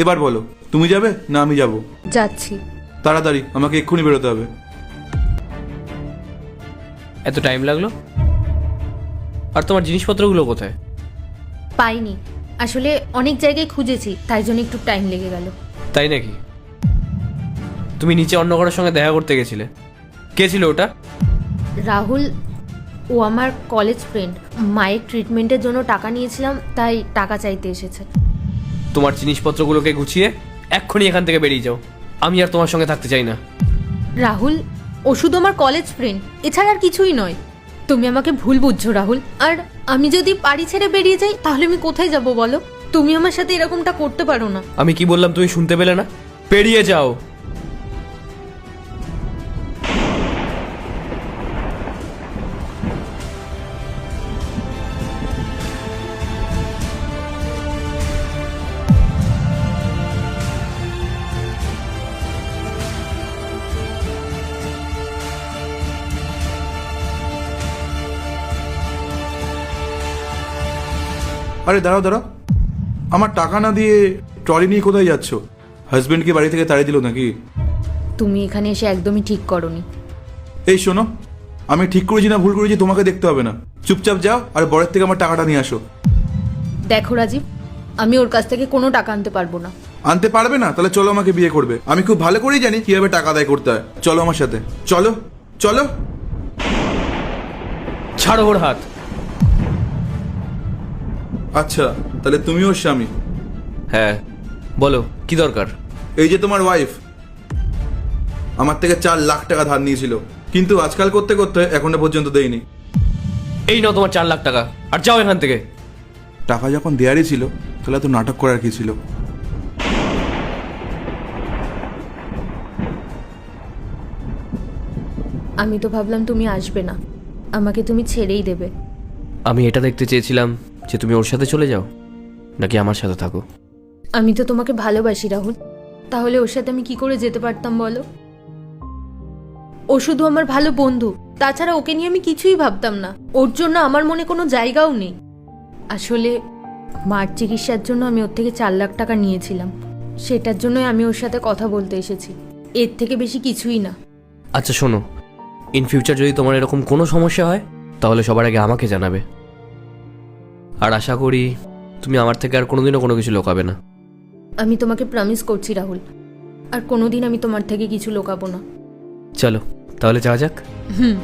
এবার বলো, তুমি যাবে না আমি যাব? যাচ্ছি। তাড়াতাড়ি, আমাকে এক্ষুনি বেরোতে হবে। এত টাইম লাগলো? আর তোমার জিনিসপত্রগুলো কোথায়? পাইনি, আসলে অনেক জায়গায় খুঁজেছি, তাই জন্য একটু টাইম লেগে গেল। তাই নাকি? তুমি নিচে অন্য কারোর সঙ্গে দেখা করতে গেছিলে, কে ছিল ওটা? রাহুল, ও আমার কলেজ ফ্রেন্ড। মায়ের ট্রিটমেন্টের জন্য টাকা নিয়েছিলাম, তাই টাকা চাইতে এসেছে। তোমার জিনিসপত্রগুলোকে গুছিয়ে এক্ষুনি এখান থেকে বেরিয়ে যাও। আমি আর তোমার সঙ্গে থাকতে চাই না। রাহুল, ও শুধু আমার কলেজ ফ্রেন্ড, এছাড়া আর কিছুই নয়। তুমি আমাকে ভুল বুঝছো রাহুল। আর আমি যদি বাড়ি ছেড়ে বেরিয়ে যাই তাহলে আমি কোথায় যাব বলো? তুমি আমার সাথে এরকমটা করতে পারো না। আমি কি বললাম তুমি শুনতে পেলে না? বেরিয়ে যাও। আরে দাঁড়াও দাঁড়াও, আমার টাকা না দিয়ে ট্রলি নিয়ে কোথায় যাচ্ছ? হাজবেন্ডকে বাড়ি থেকে তাড়িয়ে দিল নাকি? তুমি এখানে এসে একদমই ঠিক করনি। এই শোনো, আমি ঠিক করেছি না ভুল করেছি তোমাকে দেখতে হবে না। চুপচাপ যাও আর বরের থেকে আমার টাকাটা নিয়ে আসো। দেখো রাজীব, আমি ওর কাছ থেকে কোনো টাকা আনতে পারবো না। আনতে পারবে না? তাহলে চলো, আমাকে বিয়ে করবে। আমি খুব ভালো করেই জানি কিভাবে টাকা আদায় করতে হয়। চলো আমার সাথে, চলো চলো। ছাড়ো ওর হাত। আচ্ছা, তাহলে তুমি ওর স্বামী? হ্যাঁ, বলো কি দরকার? এই যে তোমার ওয়াইফ আমার থেকে 4 লাখ টাকা ধার নিয়েছিল, কিন্তু আজকাল করতে করতে এখনো পর্যন্ত দেয়নি। এই নাও তোমার 4 লাখ টাকা, আর যাও এখান থেকে। টাকা যখন দেয়ারই ছিল তাহলে তো নাটক করার কি ছিল? আমি তো ভাবলাম তুমি আসবে না, আমাকে তুমি ছেড়েই দেবে। আমি এটা দেখতে চেয়েছিলাম যে তুমি ওর সাথে চলে যাও নাকি আমার সাথে থাকো। আমি তো তোমাকে ভালোবাসি রাহুল, তাহলে ওর সাথে আমি কি করে যেতে পারতাম বলো? ও শুধু আমার ভালো বন্ধু, তাছাড়া ওকে নিয়ে আমি কিছুই ভাবতাম না। ওর জন্য আমার মনে কোনো জায়গাও নেই। আসলে মার চিকিৎসার জন্য আমি ওর থেকে 4 লাখ টাকা নিয়েছিলাম, সেটার জন্যই আমি ওর সাথে কথা বলতে এসেছি, এর থেকে বেশি কিছুই না। আচ্ছা শোনো, ইন ফিউচার যদি তোমার এরকম কোনো সমস্যা হয় তাহলে সবার আগে আমাকে জানাবে। আর আশা করি তুমি আমার থেকে আর কোনোদিনও কোনো কিছু লুকাবে না। আমি তোমাকে প্রমিস করছি রাহুল, আর কোনোদিন আমি তোমার থেকে কিছু লুকাবো না। চলো তাহলে যাওয়া যাক। হুম।